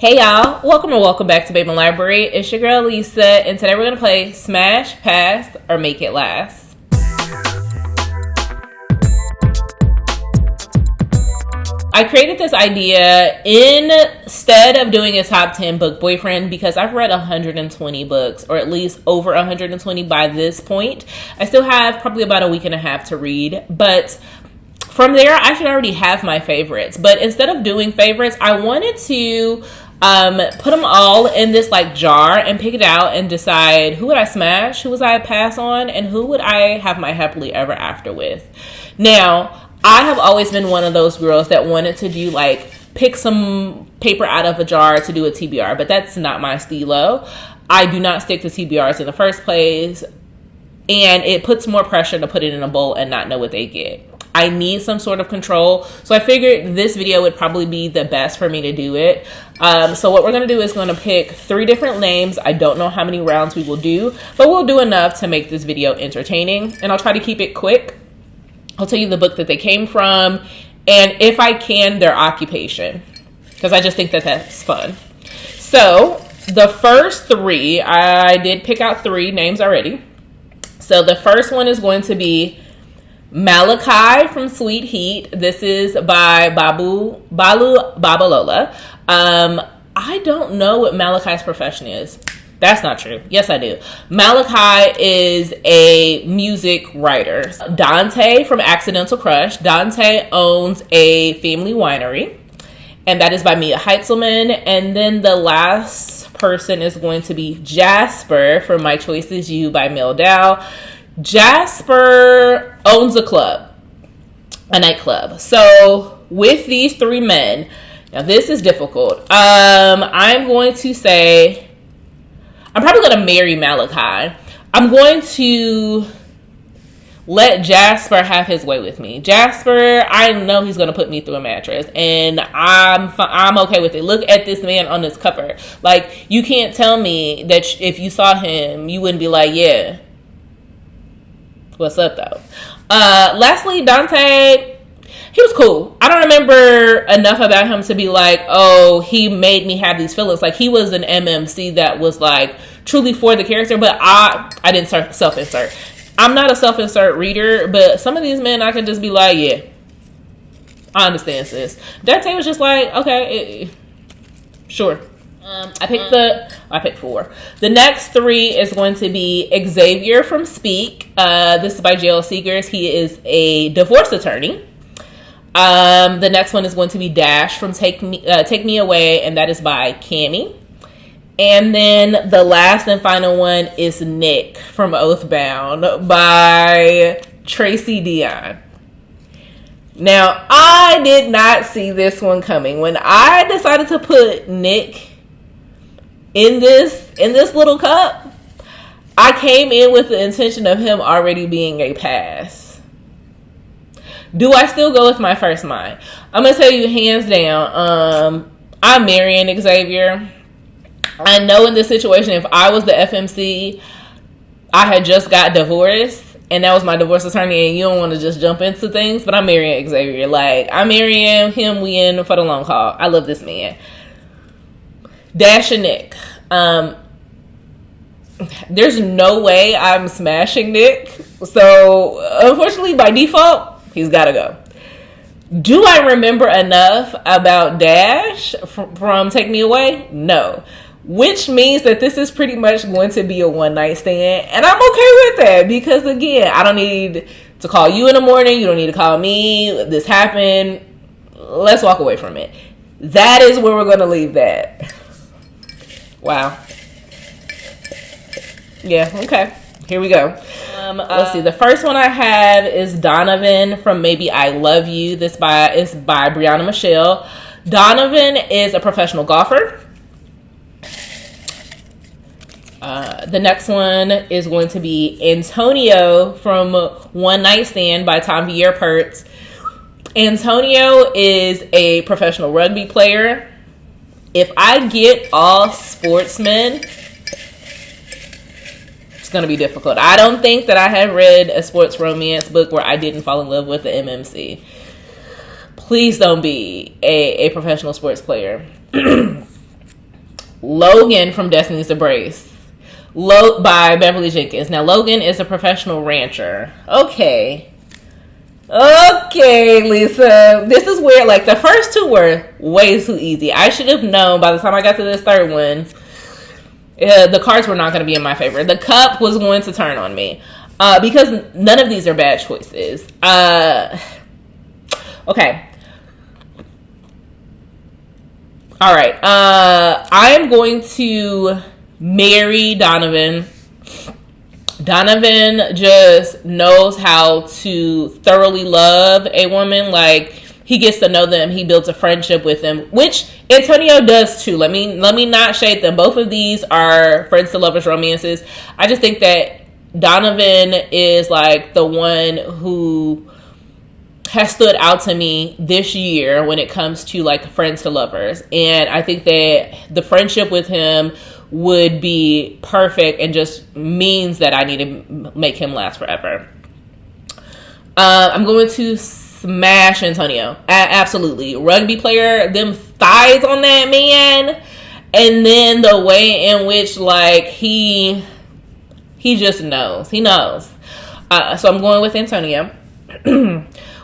Hey y'all, welcome or welcome back to Babeinlibrary. It's your girl Lisa, and today we're going to play Smash, Pass, or Make It Last. I created this idea instead of doing a top 10 book boyfriend because I've read 120 books, or at least over 120 by this point. I still have probably about a week and a half to read, but from there I should already have my favorites. But instead of doing favorites, I wanted to put them all in this like jar and pick it out and decide who would I smash, who would I pass on, and who would I have my happily ever after with. Now, I have always been one of those girls that wanted to do like pick some paper out of a jar to do a TBR, but that's not my stilo. I do not stick to TBRs in the first place, and it puts more pressure to put it in a bowl and not know what they get. I need some sort of control, so I figured this video would probably be the best for me to do it. So what we're going to do is going to pick 3 different names. I don't know how many rounds we will do, but we'll do enough to make this video entertaining, and I'll try to keep it quick. I'll tell you the book that they came from, and if I can, their occupation, because I just think that that's fun. So the first 3, I did pick out 3 names already. So the first one is going to be Malachi from Sweet Heat. This is by Babalola. I don't know what Malachi's profession is. That's not true. Yes, I do. Malachi is a music writer. Dante from Accidental Crush. Dante owns a family winery, and that is by Mia Heitzelman. And then the last person is going to be Jasper from My Choice Is You by Mel Dow. Jasper owns a club, a nightclub. So with these 3 men, now this is difficult. I'm going to say I'm probably going to marry Malachi. I'm going to let Jasper have his way with me. Jasper, I know he's going to put me through a mattress, and I'm okay with it. Look at this man on this cover. Like, you can't tell me that if you saw him, you wouldn't be like, yeah, what's up though? Lastly, Dante, he was cool. I don't remember enough about him to be like, oh, he made me have these feelings. Like, he was an MMC that was like truly for the character, but I didn't self-insert. I'm not a self-insert reader, but some of these men I can just be like, yeah, I understand, sis. Dante was just like, okay, sure. I picked 4. The next 3 is going to be Xavier from Speak. This is by J.L. Seegers. He is a divorce attorney. The next one is going to be Dash from Take Me Away, and that is by Cammie. And then the last and final one is Nick from Oathbound by Tracy Dion. Now, I did not see this one coming. When I decided to put Nick in this little cup, I came in with the intention of him already being a pass. Do I still go with my first mind? I'm gonna tell you hands down, I'm marrying Xavier. I know in this situation, if I was the FMC, I had just got divorced, and that was my divorce attorney, and you don't want to just jump into things, but I'm marrying Xavier. Like, I'm marrying him, we in for the long haul. I love this man. Dash and Nick. There's no way I'm smashing Nick. So, unfortunately, by default, he's got to go. Do I remember enough about Dash from Take Me Away? No. Which means that this is pretty much going to be a one-night stand. And I'm okay with that because, again, I don't need to call you in the morning. You don't need to call me. This happened. Let's walk away from it. That is where we're going to leave that. Wow. Yeah, okay. Here we go. Let's see. The first one I have is Donovan from Maybe I Love You. This is by Brianna Michelle. Donovan is a professional golfer. The next one is going to be Antonio from One Night Stand by Tom Vier-Pertz. Antonio is a professional rugby player. If I get all sportsmen, it's going to be difficult. I don't think that I have read a sports romance book where I didn't fall in love with the MMC. Please don't be a professional sports player. Logan from Destiny's Embrace. By Beverly Jenkins. Now, Logan is a professional rancher. Okay, Lisa. This is where, like, the first two were way too easy. I should have known by the time I got to this third one. The cards were not going to be in my favor. The cup was going to turn on me. Because none of these are bad choices. Okay. All right. I am going to marry Donovan. Donovan just knows how to thoroughly love a woman. Like, he gets to know them. He builds a friendship with them, which Antonio does too. Let me not shade them. Both of these are friends to lovers romances. I just think that Donovan is like the one who has stood out to me this year when it comes to like friends to lovers. And I think that the friendship with him would be perfect and just means that I need to make him last forever. I'm going to smash Antonio. Absolutely. Rugby player, them thighs on that man. And then the way in which like he just knows. He knows. So I'm going with Antonio.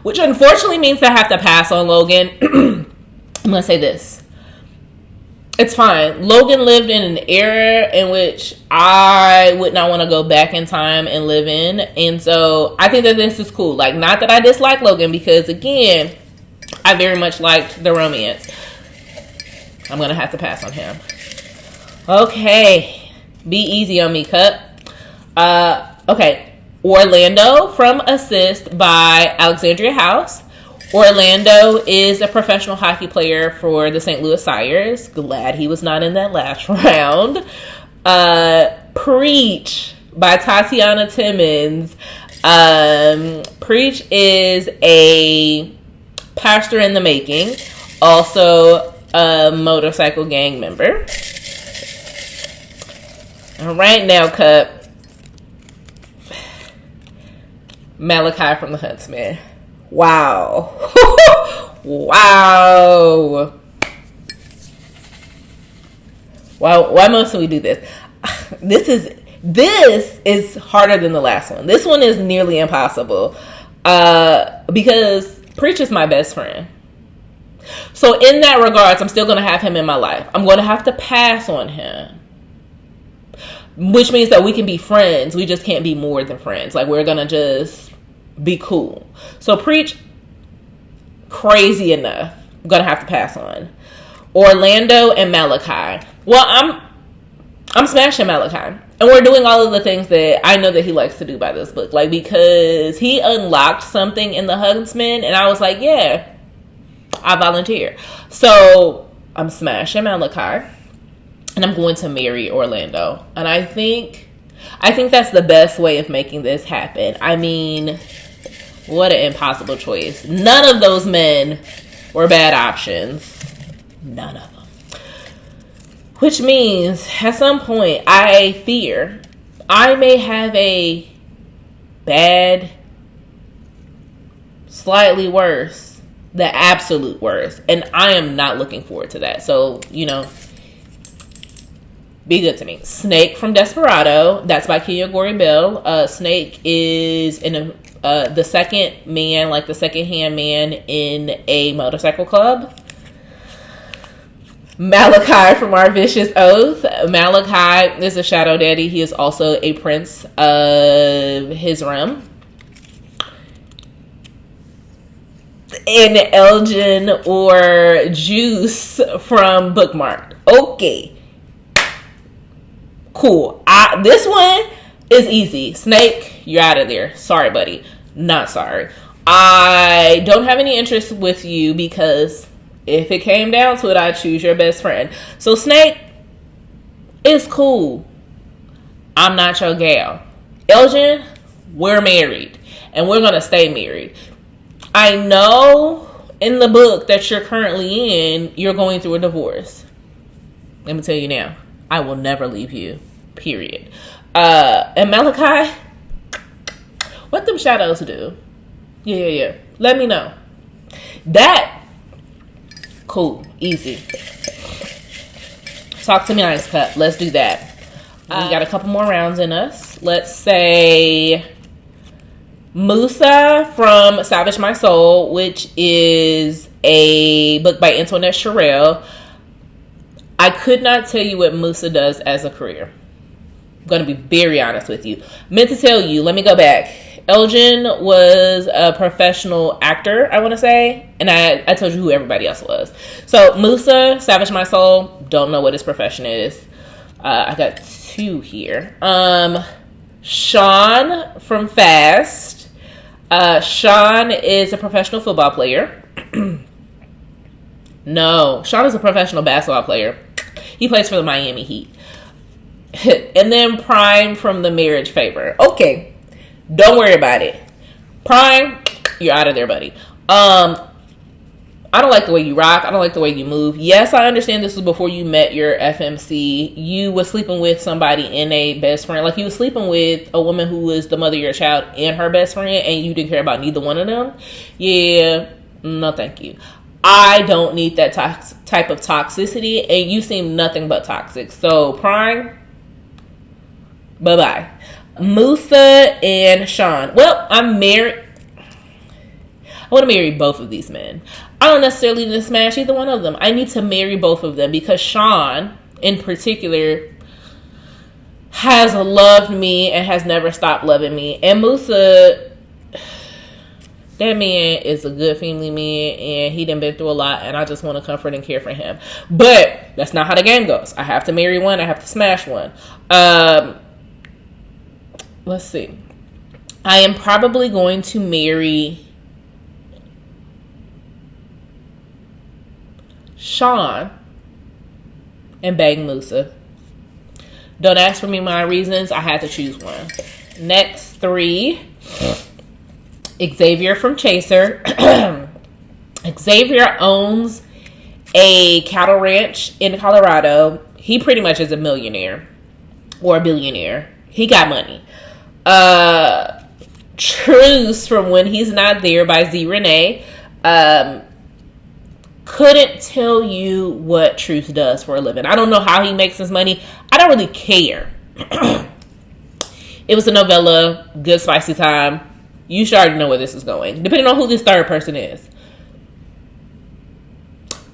Which unfortunately means I have to pass on Logan. I'm going to say this. It's fine. Logan lived in an era in which I would not want to go back in time and live in. And so I think that this is cool. Like, not that I dislike Logan, because again, I very much liked the romance. I'm going to have to pass on him. Okay. Be easy on me, Cup. Okay. Orlando from Assist by Alexandria House. Orlando is a professional hockey player for the St. Louis Sires. Glad he was not in that last round. Preach by Tatiana Timmons. Preach is a pastor in the making. Also a motorcycle gang member. All right, now, Cup. Malachi from the Huntsman. Wow. Wow. Why must we do this? This is harder than the last one. This one is nearly impossible. Because Preach is my best friend. So in that regards, I'm still going to have him in my life. I'm going to have to pass on him. Which means that we can be friends. We just can't be more than friends. Like, we're going to just be cool. So Preach, crazy enough, I'm going to have to pass on. Orlando and Malachi. Well, I'm smashing Malachi. And we're doing all of the things that I know that he likes to do by this book. Like, because he unlocked something in the Huntsman, and I was like, yeah, I volunteer. So I'm smashing Malachi, and I'm going to marry Orlando. And I think that's the best way of making this happen. I mean, what an impossible choice. None of those men were bad options. None of them. Which means at some point, I fear I may have a bad, slightly worse, the absolute worst. And I am not looking forward to that. So, be good to me. Snake from Desperado. That's by Kenya Gore Bell. Snake is the second man, like the second-hand man in a motorcycle club. Malachi from Our Vicious Oath. Malachi is a shadow daddy. He is also a prince of his realm. And Elgin or Juice from Bookmarked. Okay. Cool. This one is easy. Snake, you're out of there. Sorry, buddy. Not sorry. I don't have any interest with you because if it came down to it, I'd choose your best friend. So Snake is cool. I'm not your gal. Elgin, we're married. And we're going to stay married. I know in the book that you're currently in, you're going through a divorce. Let me tell you now. I will never leave you. Period. And Malachi, what them shadows do? Yeah. Let me know. That, cool. Easy. So Talk to me nice, Cup. Let's do that. We got a couple more rounds in us. Let's say Musa from Salvage My Soul, which is a book by Antoinette Sherrill. I could not tell you what Musa does as a career. I'm going to be very honest with you. Meant to tell you, let me go back. Elgin was a professional actor, I want to say. And I told you who everybody else was. So Musa, Savage My Soul, don't know what his profession is. I got two here. Sean from Fast. Sean is a professional football player. No, Sean is a professional basketball player. He plays for the Miami Heat. And then Prime from The Marriage Favor. Okay, don't worry about it. Prime, you're out of there, buddy. I don't like the way you rock. I don't like the way you move. Yes, I understand this was before you met your FMC. You were sleeping with somebody and a best friend. Like, you were sleeping with a woman who was the mother of your child and her best friend, and you didn't care about neither one of them. Yeah, no thank you. I don't need that type of toxicity, and you seem nothing but toxic. So, Prime, bye-bye. Musa and Sean. Well, I'm married. I want to marry both of these men. I don't necessarily need to smash either one of them. I need to marry both of them because Sean, in particular, has loved me and has never stopped loving me. And Musa, that man is a good family man, and he done been through a lot, and I just want to comfort and care for him. But that's not how the game goes. I have to marry one. I have to smash one. Let's see. I am probably going to marry Sean and bang Musa. Don't ask for me my reasons. I had to choose one. Next three. Xavier from Chaser. Xavier owns a cattle ranch in Colorado. He pretty much is a millionaire or a billionaire. He got money. Truce from When He's Not There by Z Renee. Couldn't tell you what Truth does for a living. I don't know how he makes his money. I don't really care. It was a novella, good spicy time. You should already know where this is going, depending on who this third person is.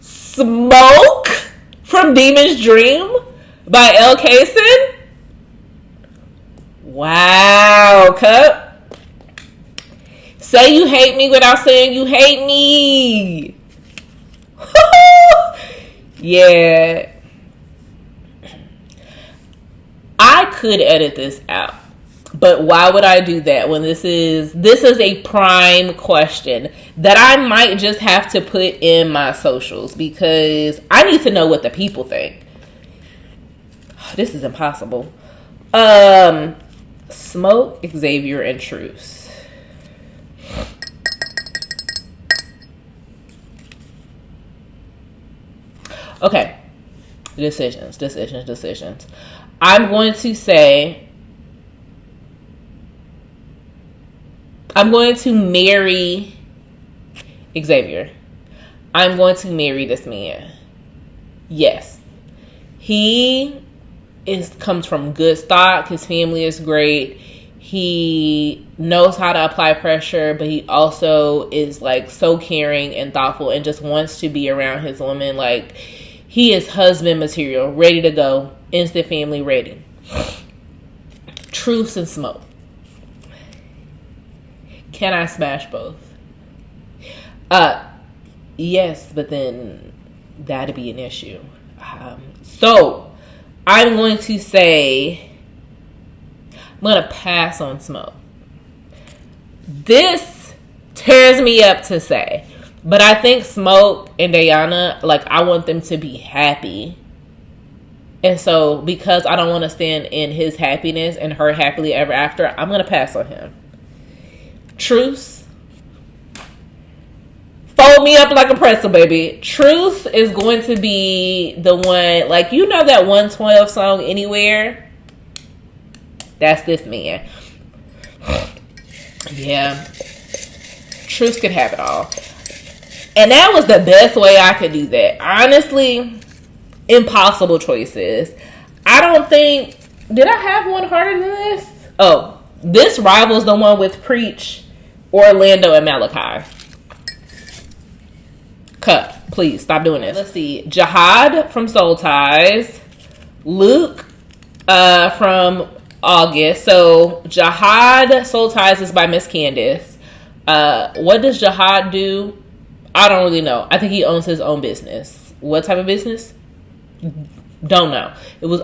Smoke from Demon's Dream by L. Kaysen. Wow, Cup. Say you hate me without saying you hate me. Yeah. I could edit this out, but why would I do that when this is a prime question that I might just have to put in my socials because I need to know what the people think. This is impossible. Smoke, Xavier, and Truce. Okay. Decisions. I'm going to say I'm going to marry Xavier. I'm going to marry this man. Yes. He comes from good stock. His family is great. He knows how to apply pressure, but he also is like so caring and thoughtful and just wants to be around his woman. Like, he is husband material, ready to go, instant family ready. Truce and Smoke. Can I smash both? Yes, but then that'd be an issue. So I'm going to say I'm going to pass on Smoke. This tears me up to say, but I think Smoke and Diana, like, I want them to be happy. And so because I don't want to stand in his happiness and her happily ever after, I'm going to pass on him. Truce. Fold me up like a pretzel, baby. Truth is going to be the one, like, you know that 112 song, Anywhere? That's this man. Yeah. Truth could have it all. And that was the best way I could do that. Honestly, impossible choices. I don't think, did I have one harder than this? Oh, this rivals the one with Preach, Orlando, and Malachi. Cut. Please stop doing this. Let's see. Jihad from Soul Ties. Luke from August. So Jihad Soul Ties is by Miss Candace. What does Jihad do? I don't really know. I think he owns his own business. What type of business? Don't know.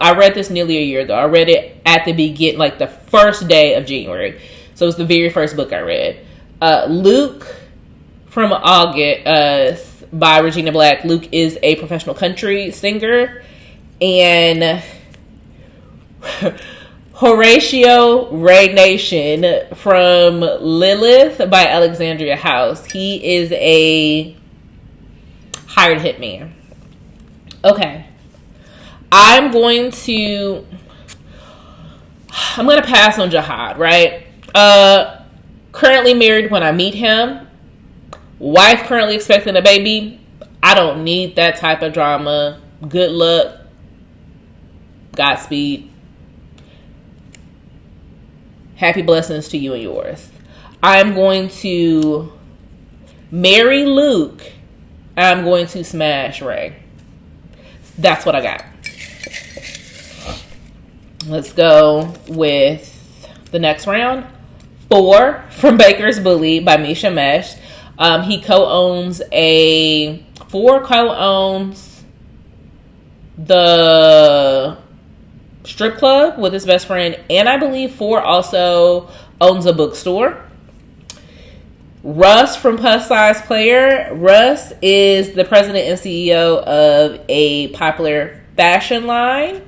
I read this nearly a year ago. I read it at the beginning, like the first day of January. So it was the very first book I read. Luke from August by Regina Black. Luke is a professional country singer. And Horatio Ray Nation from Lilith by Alexandria House. He is a hired hitman. Okay. I'm going to pass on Jihad, right? Currently married when I meet him. Wife currently expecting a baby. I don't need that type of drama. Good luck. Godspeed. Happy blessings to you and yours. I'm going to marry Luke. I'm going to smash Ray. That's what I got. Let's go with the next round. 4 from Baker's Bully by Misha Mesh. Four co-owns the strip club with his best friend, and I believe 4 also owns a bookstore. Russ from Plus Size Player. Russ is the president and CEO of a popular fashion line.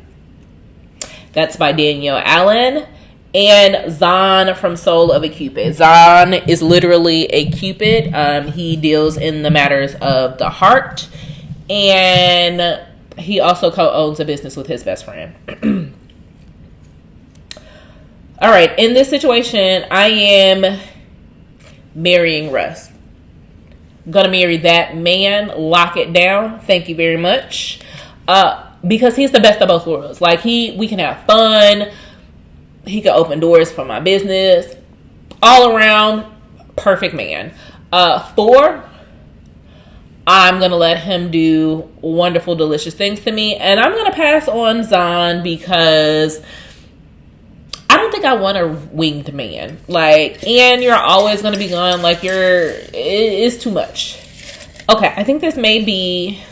That's by Danielle Allen. And Zahn from Soul of a Cupid. Zahn is literally a Cupid. He deals in the matters of the heart. And he also co-owns a business with his best friend. All right. In this situation, I am marrying Russ. Gonna marry that man. Lock it down. Thank you very much. Because he's the best of both worlds. Like, we can have fun. He can open doors for my business. All around, perfect man. 4, I'm going to let him do wonderful, delicious things to me. And I'm going to pass on Zahn because I don't think I want a winged man. Like, and you're always going to be gone. Like, it's too much. Okay, I think this may be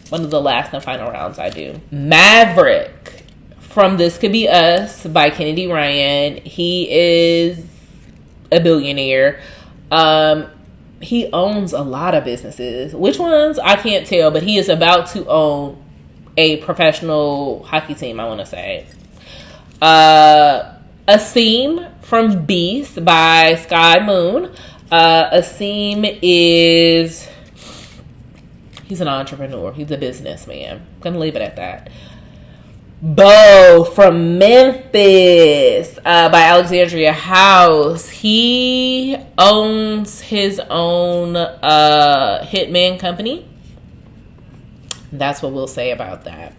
one of the last and final rounds I do. Maverick from This Could Be Us by Kennedy Ryan. He is a billionaire. He owns a lot of businesses. Which ones? I can't tell, but he is about to own a professional hockey team, I want to say. Asim from Beast by Sky Moon. Asim is... he's an entrepreneur. He's a businessman. I'm going to leave it at that. Bo from Memphis by Alexandria House. He owns his own hitman company. That's what we'll say about that.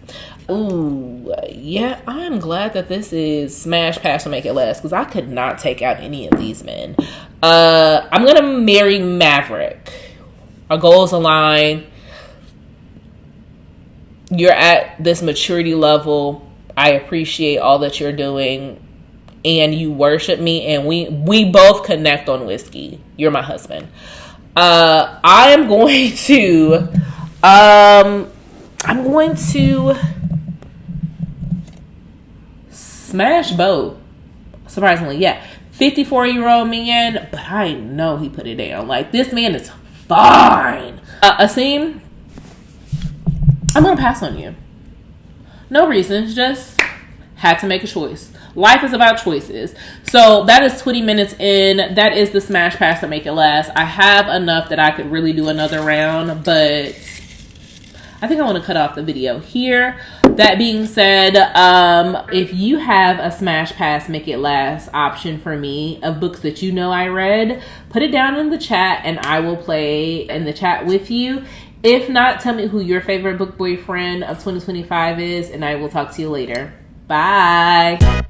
Ooh, yeah, I'm glad that this is Smash, Pass, or Make It Last, because I could not take out any of these men. I'm going to marry Maverick. Our goals align. You're at this maturity level. I appreciate all that you're doing. And you worship me. And we both connect on whiskey. You're my husband. I am going to... I'm going to... smash Bo. Surprisingly, yeah. 54-year-old man. But I know he put it down. Like, this man is fine. Asim... I'm going to pass on you. No reasons, just had to make a choice. Life is about choices. So that is 20 minutes in. That is the Smash, Pass, or Make It Last. I have enough that I could really do another round, but I think I want to cut off the video here. That being said, if you have a Smash, Pass, Make It Last option for me of books that you know I read, put it down in the chat and I will play in the chat with you. If not, tell me who your favorite book boyfriend of 2025 is, and I will talk to you later. Bye.